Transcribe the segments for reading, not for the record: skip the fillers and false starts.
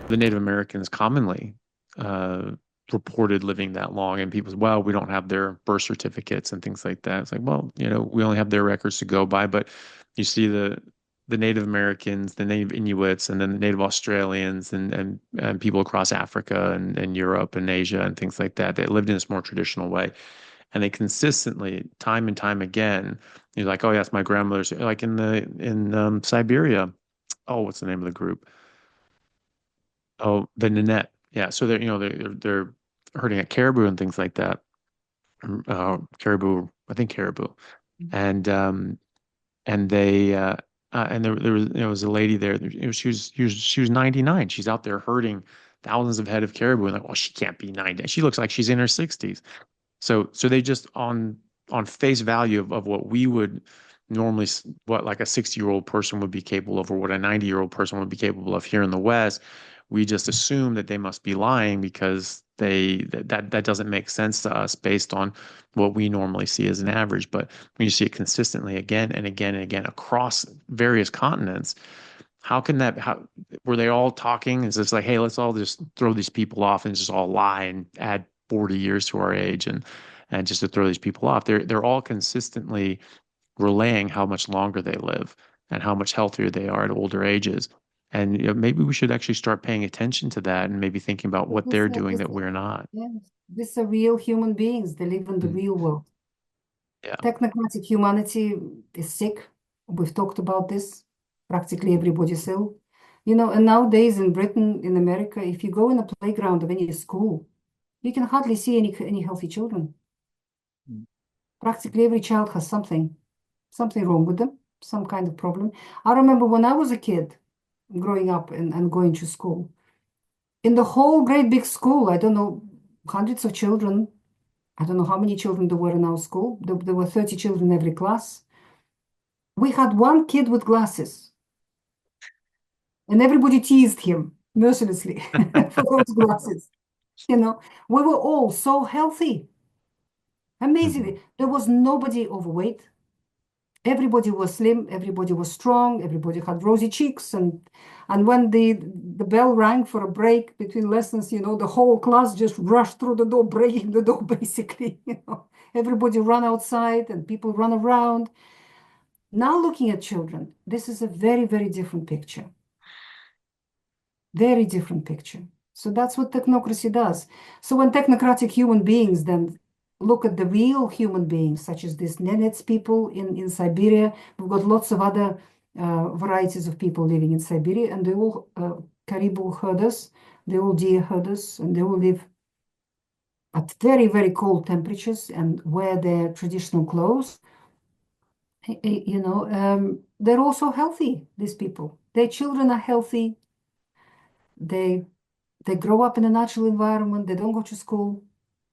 the Native Americans commonly uh, reported living that long, and people said, well, we don't have their birth certificates and things like that. It's like, well, we only have their records to go by, but you see the Native Americans, the Native Inuits, and then the Native Australians and people across Africa and Europe and Asia and things like that. They lived in this more traditional way. And they consistently, time and time again, you're like, oh yes, my grandmother's like in Siberia. Oh, what's the name of the group? Oh, the Nanette. Yeah. So they're herding at caribou and things like that. Caribou, I think caribou. And and they and there was a lady there. She was 99. She's out there herding thousands of head of caribou. And like, well, she can't be 90. She looks like she's in her 60s. So they just on face value of what we would normally what like a 60-year-old person would be capable of or what a 90-year-old person would be capable of here in the West, we just assume that they must be lying because that doesn't make sense to us based on what we normally see as an average. But when you see it consistently again and again and again across various continents, how were they all talking? Is this like, hey, let's all just throw these people off and just all lie and add 40 years to our age and just to throw these people off? They're all consistently relaying how much longer they live and how much healthier they are at older ages. And maybe we should actually start paying attention to that and maybe thinking about what they're doing that we're not. Yes, these are real human beings. They live in the Mm. real world. Yeah. Technocratic humanity is sick. We've talked about this. Practically everybody's ill. And nowadays in Britain, in America, if you go in a playground of any school, you can hardly see any healthy children. Mm. Practically every child has something wrong with them, some kind of problem. I remember when I was a kid, growing up and going to school, in the whole great big school, I don't know, hundreds of children. I don't know how many children there were in our school. There were 30 children in every class. We had one kid with glasses, and everybody teased him mercilessly for those glasses. You know, we were all so healthy. Mhm. Amazingly, there was nobody overweight. Everybody was slim, everybody was strong, everybody had rosy cheeks, and when the bell rang for a break between lessons, the whole class just rushed through the door, breaking the door basically. Everybody ran outside and people run around. Now looking at children, this is a very, very different picture. Very different picture. So that's what technocracy does. So when technocratic human beings then look at the real human beings, such as these Nenets people in Siberia, we've got lots of other varieties of people living in Siberia, and they all caribou herders, they all deer herders, and they all live at very, very cold temperatures and wear their traditional clothes. They're also healthy, these people. Their children are healthy. They they grow up in a natural environment. They don't go to school.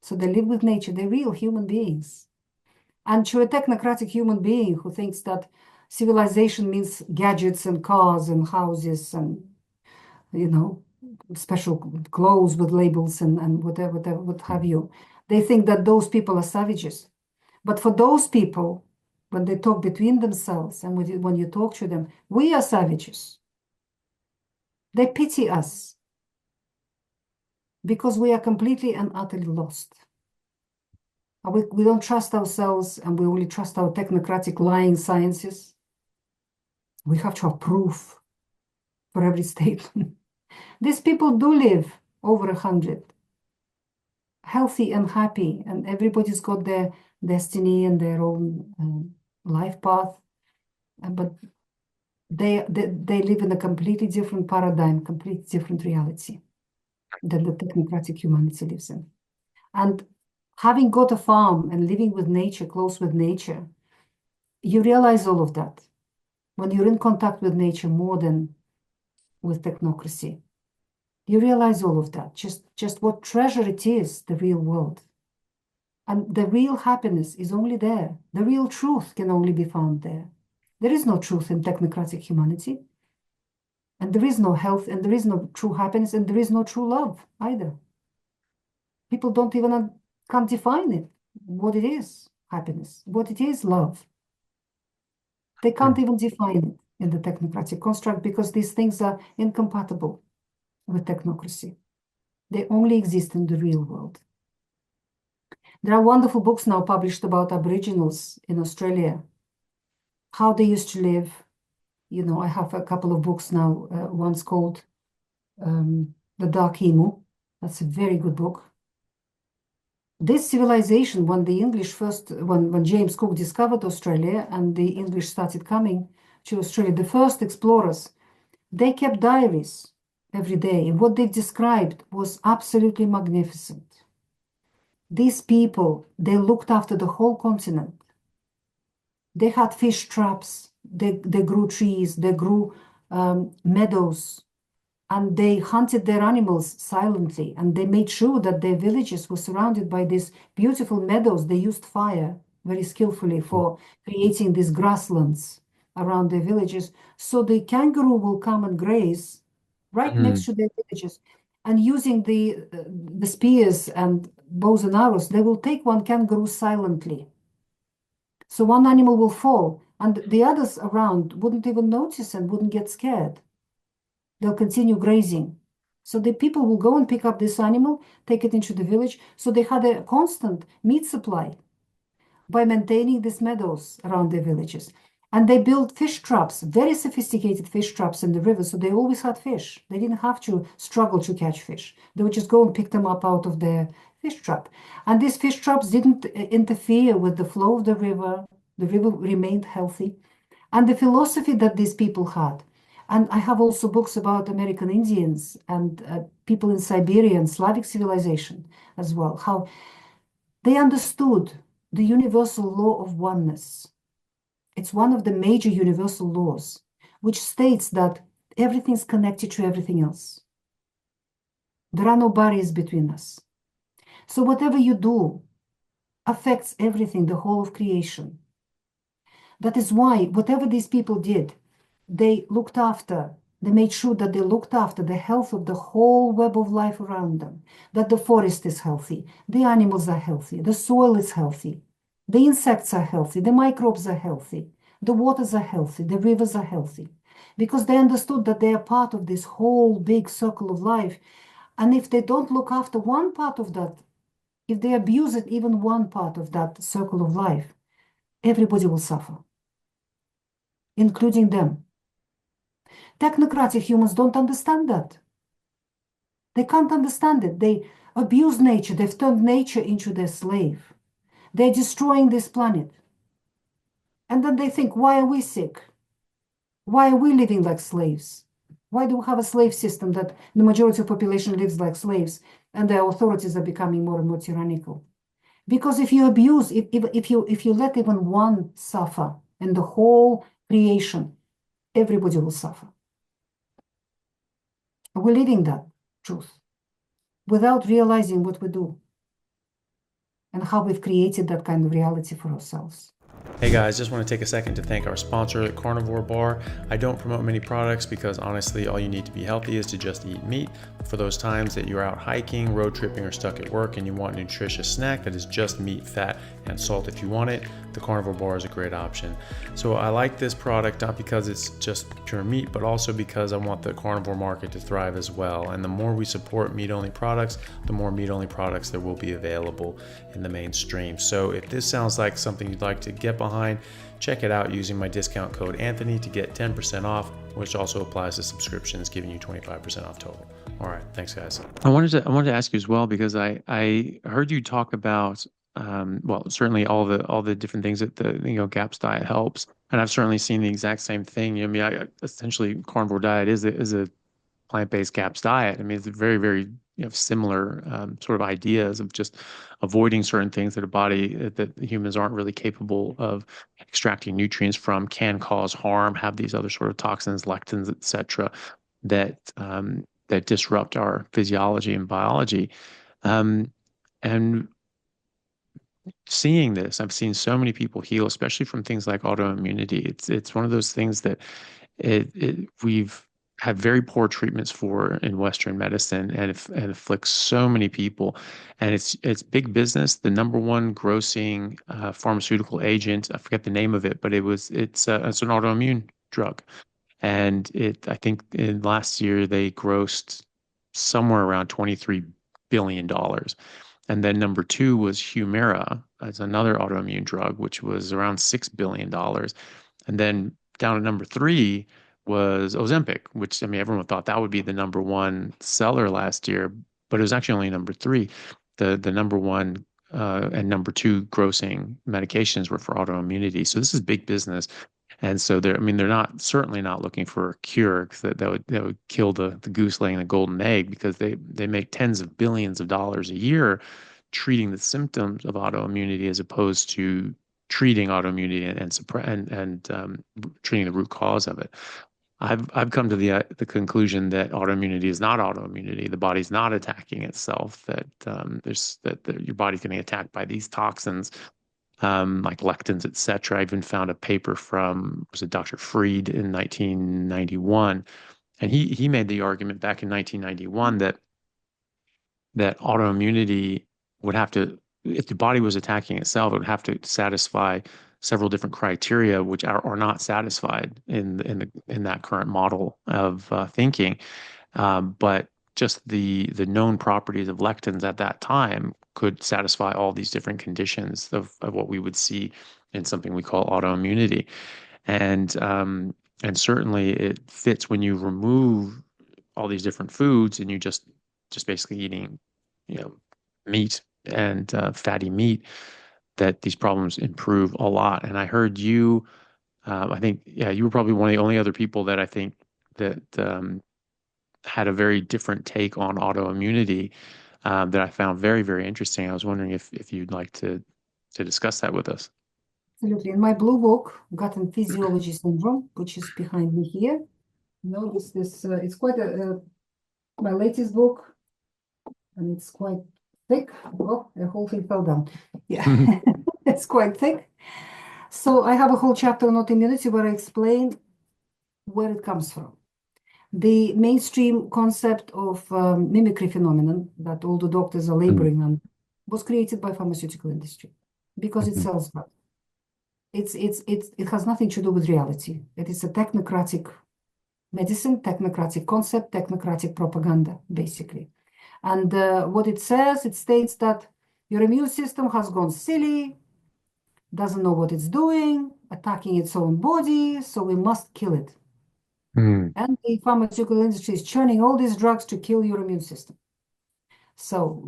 So they live with nature. They're real human beings. And to a technocratic human being who thinks that civilization means gadgets and cars and houses and, you know, special clothes with labels and whatever, what have Mhm. you, they think that those people are savages. But for those people, when they talk between themselves and when you talk to them, we are savages. They pity us because we are completely and utterly lost. We don't trust ourselves and we only trust our technocratic lying sciences. We have to have proof for every statement. These people do live over 100, healthy and happy, and everybody's got their destiny and their own life path. But they live in a completely different paradigm, completely different reality than the technocratic humanity lives in. And having got a farm and living with nature, close with nature, you realize all of that when you're in contact with nature more than with technocracy. You realize all of that, just what treasure it is, the real world. And the real happiness is only there. The real truth can only be found there. There is no truth in technocratic humanity, and there is no health, and there is no true happiness, and there is no true love either. People don't even can't define it, what it is, happiness, what it is, love. They can't Mm. even define it in the technocratic construct because these things are incompatible. with technocracy. They only exist in the real world. There are wonderful books now published about Aboriginals in Australia, how they used to live. You know, I have a couple of books now. One's called The Dark Emu. That's a very good book. This civilization, when the English first, when James Cook discovered Australia and the English started coming to Australia, the first explorers, they kept diaries every day. And what they described was absolutely magnificent. These people, they looked after the whole continent. They had fish traps, they grew trees, they grew meadows, and they hunted their animals silently, and they made sure that their villages were surrounded by these beautiful meadows. They used fire very skillfully for creating these grasslands around their villages. So the kangaroo will come and graze right next Mm. to their villages. And using the spears and bows and arrows, they will take one kangaroo silently. So one animal will fall, and the others around wouldn't even notice and wouldn't get scared. They'll continue grazing. So the people will go and pick up this animal, take it into the village. So they had a constant meat supply by maintaining these meadows around their villages. And they built fish traps, very sophisticated fish traps in the river. So they always had fish. They didn't have to struggle to catch fish. They would just go and pick them up out of their fish trap. And these fish traps didn't interfere with the flow of the river. The river remained healthy. And the philosophy that these people had. And I have also books about American Indians and people in Siberia and Slavic civilization as well, how they understood the universal law of oneness. It's one of the major universal laws, which states that everything's connected to everything else. There are no barriers between us. So whatever you do affects everything, the whole of creation. That is why whatever these people did, they made sure that they looked after the health of the whole web of life around them, that the forest is healthy, the animals are healthy, the soil is healthy, the insects are healthy, the microbes are healthy, the waters are healthy, the rivers are healthy, because they understood that they are part of this whole big circle of life. And if they don't look after one part of that, if they abuse it, even one part of that circle of life, everybody will suffer, including them. Technocratic humans don't understand that. They can't understand it. They abuse nature. They've turned nature into their slave. They're destroying this planet. And then they think, why are we sick? Why are we living like slaves? Why do we have a slave system that the majority of population lives like slaves and the authorities are becoming more and more tyrannical? Because if you abuse, if you let even one suffer in the whole creation, everybody will suffer. We're living that truth without realizing what we do and how we've created that kind of reality for ourselves. Hey guys, just want to take a second to thank our sponsor at Carnivore Bar. I don't promote many products because honestly, all you need to be healthy is to just eat meat. For those times that you're out hiking, road tripping, or stuck at work and you want a nutritious snack that is just meat, fat, and salt if you want it, the Carnivore Bar is a great option. So I like this product not because it's just pure meat, but also because I want the carnivore market to thrive as well. And the more we support meat-only products, the more meat-only products there will be available in the mainstream. So if this sounds like something you'd like to get behind, check it out using my discount code Anthony to get 10% off, which also applies to subscriptions, giving you 25% off total. All right, thanks guys. I wanted to ask you as well because I heard you talk about well, certainly all the different things that the GAPS diet helps, and I've certainly seen the exact same thing. I mean, essentially carnivore diet is a plant-based GAPS diet. I mean, it's very, very similar sort of ideas of just avoiding certain things that a body that humans aren't really capable of extracting nutrients from, can cause harm, have these other sort of toxins, lectins, etc., that disrupt our physiology and biology. Um, and seeing this, I've seen so many people heal, especially from things like autoimmunity. It's one of those things that we've had very poor treatments for in Western medicine, and it afflicts so many people. And it's big business. The number one grossing pharmaceutical agent, I forget the name of it, but it's an autoimmune drug. And I think in last year they grossed somewhere around $23 billion. And then number two was Humira as another autoimmune drug, which was around $6 billion. And then down to number three was Ozempic, which, I mean, everyone thought that would be the number one seller last year, but it was actually only number three. The number one and number two grossing medications were for autoimmunity. So this is big business. And so they're, I mean, they're not certainly not looking for a cure, because that would kill the goose laying the golden egg, because they make tens of billions of dollars a year treating the symptoms of autoimmunity as opposed to treating autoimmunity and treating the root cause of it. I've come to the conclusion that autoimmunity is not autoimmunity. The body's not attacking itself. That your body's getting attacked by these toxins, like lectins, etc. I even found a paper from, was it Dr. Freed in 1991, and he made the argument back in 1991 that autoimmunity would have to, if the body was attacking itself, it would have to satisfy several different criteria which are not satisfied in that current model of thinking. But just the known properties of lectins at that time could satisfy all these different conditions of what we would see in something we call autoimmunity. And certainly it fits when you remove all these different foods and you just basically eating, meat and fatty meat, that these problems improve a lot. And I heard you, I think, yeah, you were probably one of the only other people that I think that had a very different take on autoimmunity that I found very, very interesting. I was wondering if you'd like to discuss that with us. Absolutely. In my blue book, Gut and Physiology Syndrome, which is behind me here, it's quite my latest book, and it's quite thick. Oh, the whole thing fell down. Yeah, it's quite thick. So I have a whole chapter on autoimmunity where I explain where it comes from. The mainstream concept of mimicry phenomenon that all the doctors are laboring on was created by pharmaceutical industry because it sells drugs. It has nothing to do with reality. It is a technocratic medicine, technocratic concept, technocratic propaganda, basically. And what it says, it states that your immune system has gone silly, doesn't know what it's doing, attacking its own body, so we must kill it. Mm. And the pharmaceutical industry is churning all these drugs to kill your immune system. So,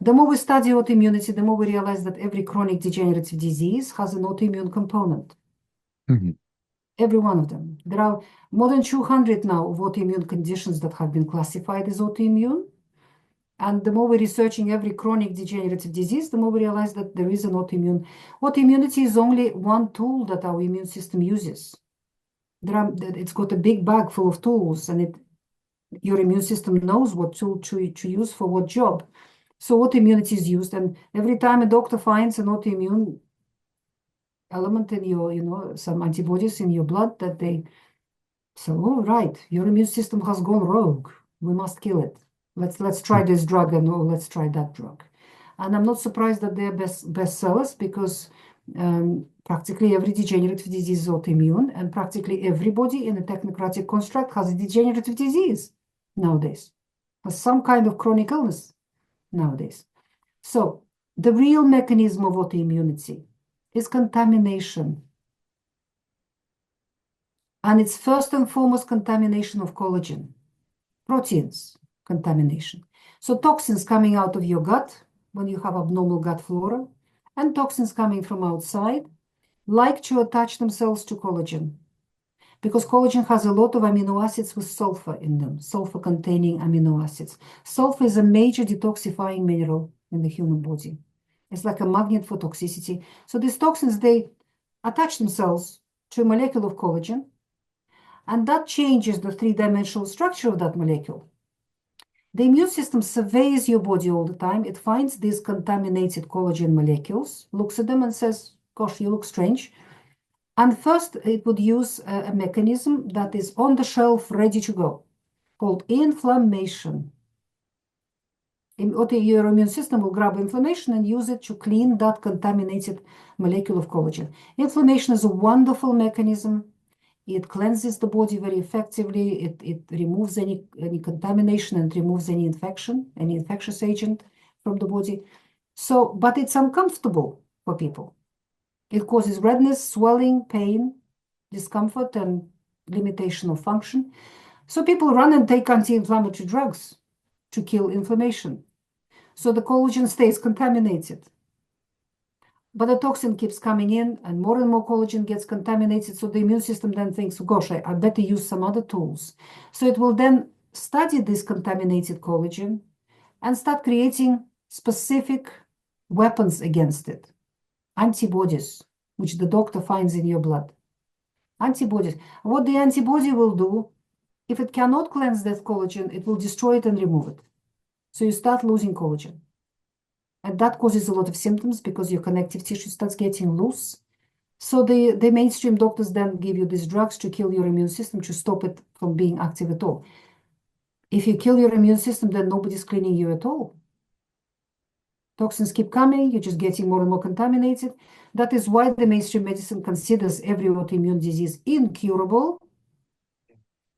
the more we study autoimmunity, the more we realize that every chronic degenerative disease has an autoimmune component. Mhm. Every one of them. There are more than 200 now of autoimmune conditions that have been classified as autoimmune. And the more we're researching every chronic degenerative disease, the more we realize that there is an autoimmune. Autoimmunity is only one tool that our immune system uses. It's got a big bag full of tools, and your immune system knows what tool to use for what job. So autoimmunity is used, and every time a doctor finds an autoimmune element in your, some antibodies in your blood, that they say, oh, right, your immune system has gone rogue. We must kill it. Let's try this drug, and let's try that drug. And I'm not surprised that they're bestsellers, because practically every degenerative disease is autoimmune, and practically everybody in a technocratic construct has a degenerative disease nowadays, has some kind of chronic illness nowadays. So the real mechanism of autoimmunity is contamination. And it's first and foremost contamination of collagen, proteins contamination. So toxins coming out of your gut when you have abnormal gut flora, and toxins coming from outside like to attach themselves to collagen, because collagen has a lot of amino acids with sulfur in them, sulfur-containing amino acids. Sulfur is a major detoxifying mineral in the human body. It's like a magnet for toxicity. So these toxins, they attach themselves to a molecule of collagen, and that changes the three-dimensional structure of that molecule. The immune system surveys your body all the time. It finds these contaminated collagen molecules, looks at them and says, gosh, you look strange. And first, it would use a mechanism that is on the shelf, ready to go, called inflammation. Your immune system will grab inflammation and use it to clean that contaminated molecule of collagen. Inflammation is a wonderful mechanism. It cleanses the body very effectively. It removes any contamination and removes any infection, any infectious agent from the body. So, but it's uncomfortable for people. It causes redness, swelling, pain, discomfort, and limitation of function. So people run and take anti-inflammatory drugs to kill inflammation. So the collagen stays contaminated. But the toxin keeps coming in and more collagen gets contaminated. So the immune system then thinks, gosh, I better use some other tools. So it will then study this contaminated collagen and start creating specific weapons against it. Antibodies, which the doctor finds in your blood. Antibodies. What the antibody will do, if it cannot cleanse that collagen, it will destroy it and remove it. So you start losing collagen. And that causes a lot of symptoms because your connective tissue starts getting loose. So the mainstream doctors then give you these drugs to kill your immune system, to stop it from being active at all. If you kill your immune system, then nobody's cleaning you at all. Toxins keep coming, you're just getting more and more contaminated. That is why the mainstream medicine considers every autoimmune disease incurable.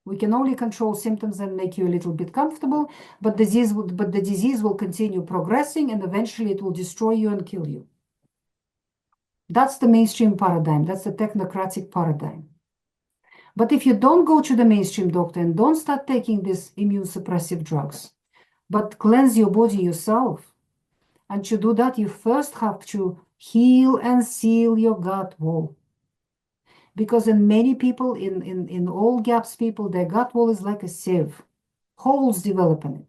We can only control symptoms and make you a little bit comfortable, but the disease will continue progressing and eventually it will destroy you and kill you. That's the mainstream paradigm. That's the technocratic paradigm. But if you don't go to the mainstream doctor and don't start taking these immune suppressive drugs, but cleanse your body yourself, and to do that, you first have to heal and seal your gut wall. Because in many people, in all GAPS people, their gut wall is like a sieve. Holes develop in it.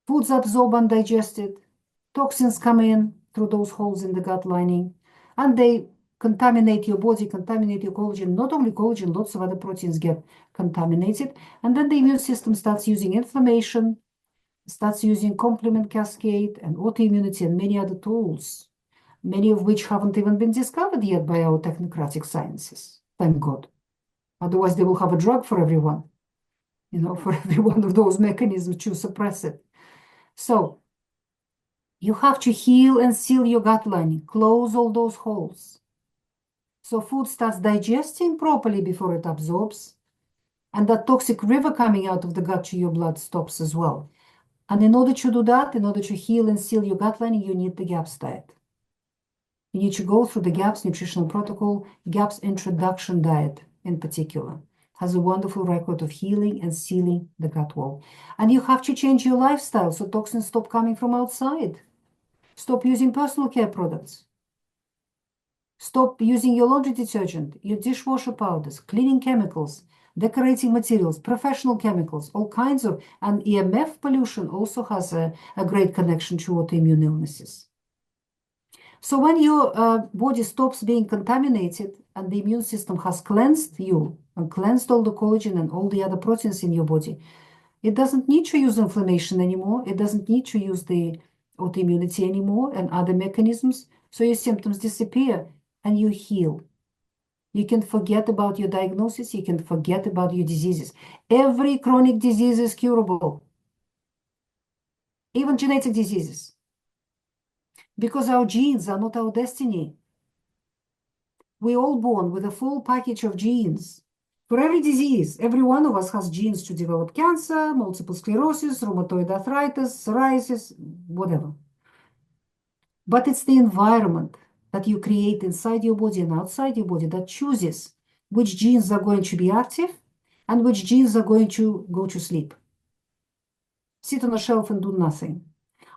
Foods absorb undigested. Toxins come in through those holes in the gut lining. And they contaminate your body, contaminate your collagen. Not only collagen, lots of other proteins get contaminated. And then the immune system starts using inflammation, starts using complement cascade and autoimmunity and many other tools, many of which haven't even been discovered yet by our technocratic sciences. Thank God. Otherwise, they will have a drug for everyone, for every one of those mechanisms to suppress it. So you have to heal and seal your gut lining, close all those holes. So food starts digesting properly before it absorbs, and that toxic river coming out of the gut to your blood stops as well. And in order to do that, in order to heal and seal your gut lining, you need the GAPS diet. You need to go through the GAPS nutritional protocol. GAPS introduction diet in particular has a wonderful record of healing and sealing the gut wall. And you have to change your lifestyle so toxins stop coming from outside. Stop using personal care products. Stop using your laundry detergent, your dishwasher powders, cleaning chemicals, decorating materials, professional chemicals, all kinds of, and EMF pollution also has a great connection to autoimmune illnesses. So when your body stops being contaminated and the immune system has cleansed you and cleansed all the collagen and all the other proteins in your body, it doesn't need to use inflammation anymore. It doesn't need to use the autoimmunity anymore and other mechanisms. So your symptoms disappear and you heal. You can forget about your diagnosis. You can forget about your diseases. Every chronic disease is curable, even genetic diseases. Because our genes are not our destiny. We're all born with a full package of genes. For every disease, every one of us has genes to develop cancer, multiple sclerosis, rheumatoid arthritis, psoriasis, whatever. But it's the environment that you create inside your body and outside your body that chooses which genes are going to be active and which genes are going to go to sleep. Sit on a shelf and do nothing.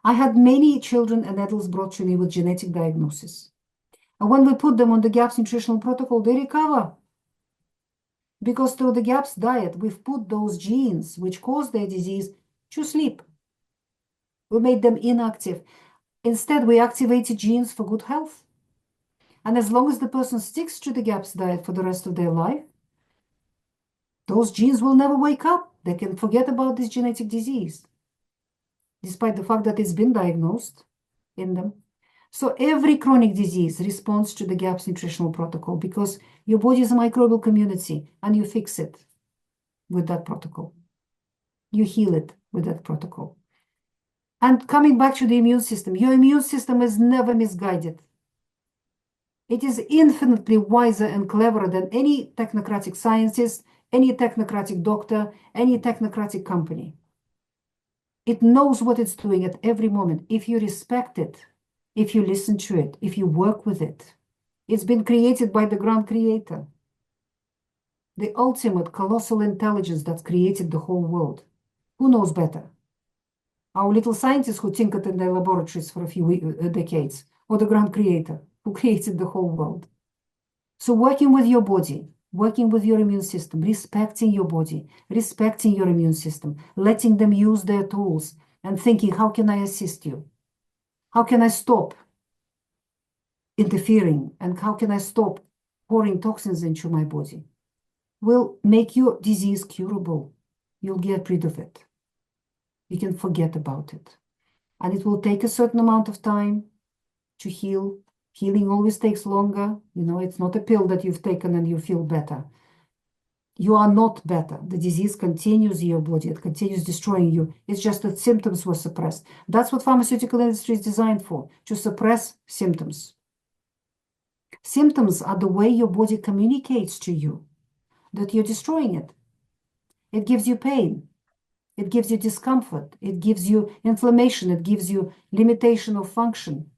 I had many children and adults brought to me with genetic diagnosis. And when we put them on the GAPS nutritional protocol, they recover. Because through the GAPS diet, we've put those genes which cause their disease to sleep. We made them inactive. Instead, we activated genes for good health. And as long as the person sticks to the GAPS diet for the rest of their life, those genes will never wake up. They can forget about this genetic disease, despite the fact that it's been diagnosed in them. So every chronic disease responds to the GAPS nutritional protocol because your body is a microbial community and you fix it with that protocol. You heal it with that protocol. And coming back to the immune system, your immune system is never misguided. It is infinitely wiser and cleverer than any technocratic scientist, any technocratic doctor, any technocratic company. It knows what it's doing at every moment. If you respect it, if you listen to it, if you work with it, it's been created by the grand creator, the ultimate colossal intelligence that created the whole world. Who knows better? Our little scientists who tinkered in their laboratories for a few decades, or the grand creator who created the whole world. So working with your body, working with your immune system, respecting your body, respecting your immune system, letting them use their tools and thinking, how can I assist you? How can I stop interfering? And how can I stop pouring toxins into my body? Will make your disease curable. You'll get rid of it. You can forget about it. And it will take a certain amount of time to heal. Healing always takes longer. You know, it's not a pill that you've taken and you feel better. You are not better. The disease continues in your body. It continues destroying you. It's just that symptoms were suppressed. That's what pharmaceutical industry is designed for, to suppress symptoms. Symptoms are the way your body communicates to you that you're destroying it. It gives you pain. It gives you discomfort. It gives you inflammation. It gives you limitation of function.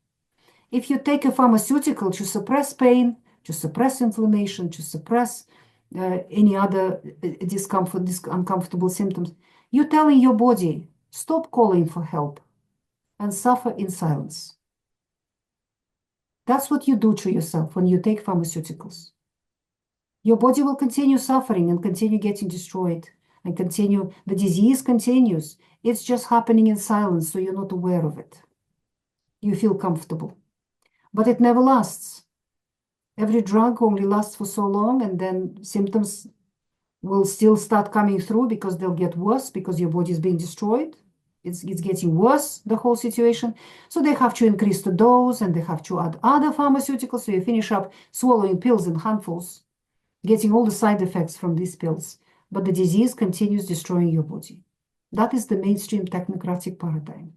If you take a pharmaceutical to suppress pain, to suppress inflammation, to suppress any other discomfort, uncomfortable symptoms, you're telling your body, stop calling for help and suffer in silence. That's what you do to yourself when you take pharmaceuticals. Your body will continue suffering and continue getting destroyed and continue, the disease continues. It's just happening in silence, so you're not aware of it. You feel comfortable, but it never lasts. Every drug only lasts for so long, and then symptoms will still start coming through because they'll get worse because your body is being destroyed. It's getting worse, the whole situation. So they have to increase the dose and they have to add other pharmaceuticals. So you finish up swallowing pills in handfuls, getting all the side effects from these pills. But the disease continues destroying your body. That is the mainstream technocratic paradigm.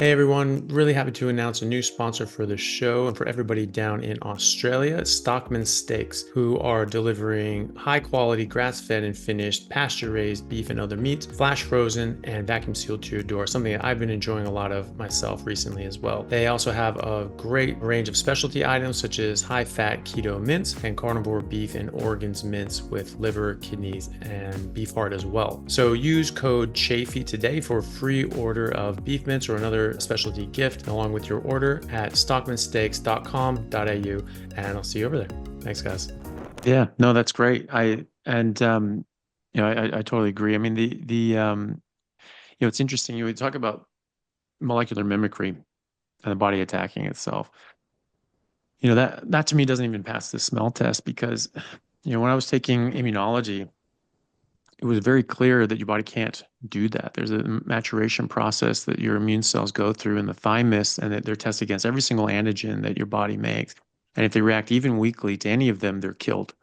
Hey everyone, really happy to announce a new sponsor for the show and for everybody down in Australia. It's Stockman Steaks, who are delivering high quality grass-fed and finished pasture-raised beef and other meats, flash frozen and vacuum sealed to your door, something that I've been enjoying a lot of myself recently as well. They also have a great range of specialty items such as high-fat keto mince and carnivore beef and organs mince with liver, kidneys, and beef heart as well. So use code Chaffee today for a free order of beef mince or another specialty gift along with your order at stockmansteaks.com.au, and I'll see you over there. Thanks, guys. Yeah, no, that's great. I totally agree. I mean, it's interesting. You would talk about molecular mimicry and the body attacking itself. That to me doesn't even pass the smell test because, when I was taking immunology, it was very clear that your body can't do that. There's a maturation process that your immune cells go through in the thymus, and that they're tested against every single antigen that your body makes. And if they react even weakly to any of them, they're killed.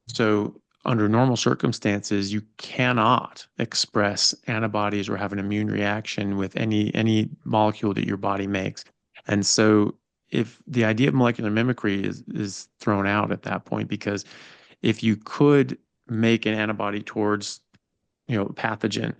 So under normal circumstances, you cannot express antibodies or have an immune reaction with any molecule that your body makes. And so if the idea of molecular mimicry is thrown out at that point, because if you could make an antibody towards, pathogen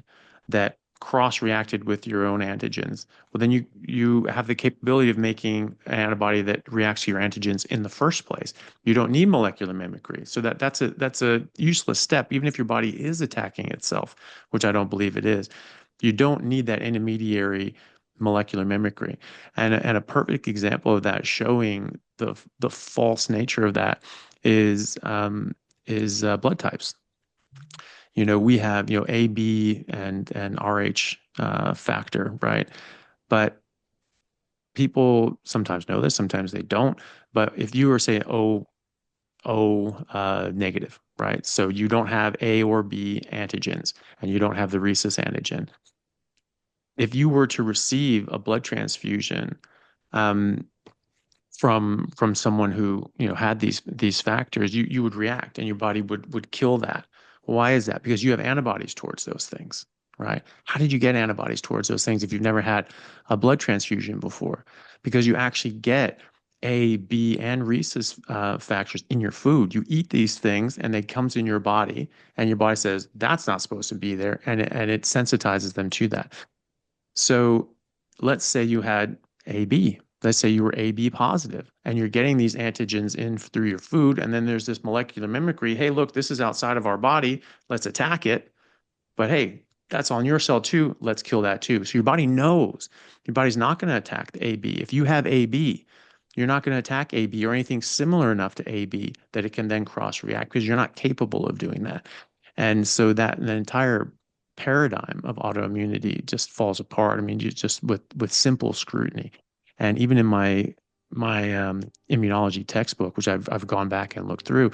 that cross-reacted with your own antigens, well, then you have the capability of making an antibody that reacts to your antigens in the first place. You don't need molecular mimicry. So that's a useless step, even if your body is attacking itself, which I don't believe it is. You don't need that intermediary molecular mimicry. And a perfect example of that, showing the false nature of that, is blood types. We have, A, B, and RH factor, right? But people sometimes know this, sometimes they don't. But if you were saying O negative, right? So you don't have A or B antigens, and you don't have the rhesus antigen. If you were to receive a blood transfusion, um, from someone who had these factors, you would react and your body would kill that. Why is that? Because you have antibodies towards those things, right? How did you get antibodies towards those things if you've never had a blood transfusion before? Because you actually get A, B, and rhesus factors in your food. You eat these things and they comes in your body, and your body says that's not supposed to be there, and it sensitizes them to that. So let's say you had AB. Let's say you were AB positive, and you're getting these antigens in through your food, and then there's this molecular mimicry. Hey, look, this is outside of our body. Let's attack it. But hey, that's on your cell too. Let's kill that too. So your body knows your body's not going to attack the AB. If you have AB, you're not going to attack AB or anything similar enough to AB that it can then cross-react because you're not capable of doing that. And so that the entire paradigm of autoimmunity just falls apart. I mean, you just with simple scrutiny. And even in my immunology textbook, which I've gone back and looked through,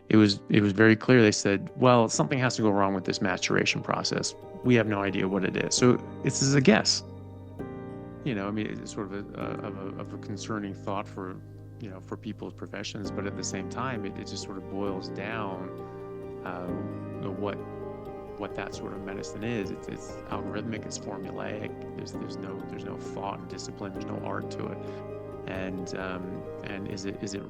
it was very clear. They said, well, something has to go wrong with this maturation process. We have no idea what it is. So this is a guess. I mean, it's sort of a concerning thought for, for people's professions, but at the same time, it just sort of boils down what that sort of medicine is. It's algorithmic, it's formulaic. There's no thought and discipline. There's no art to it. And is it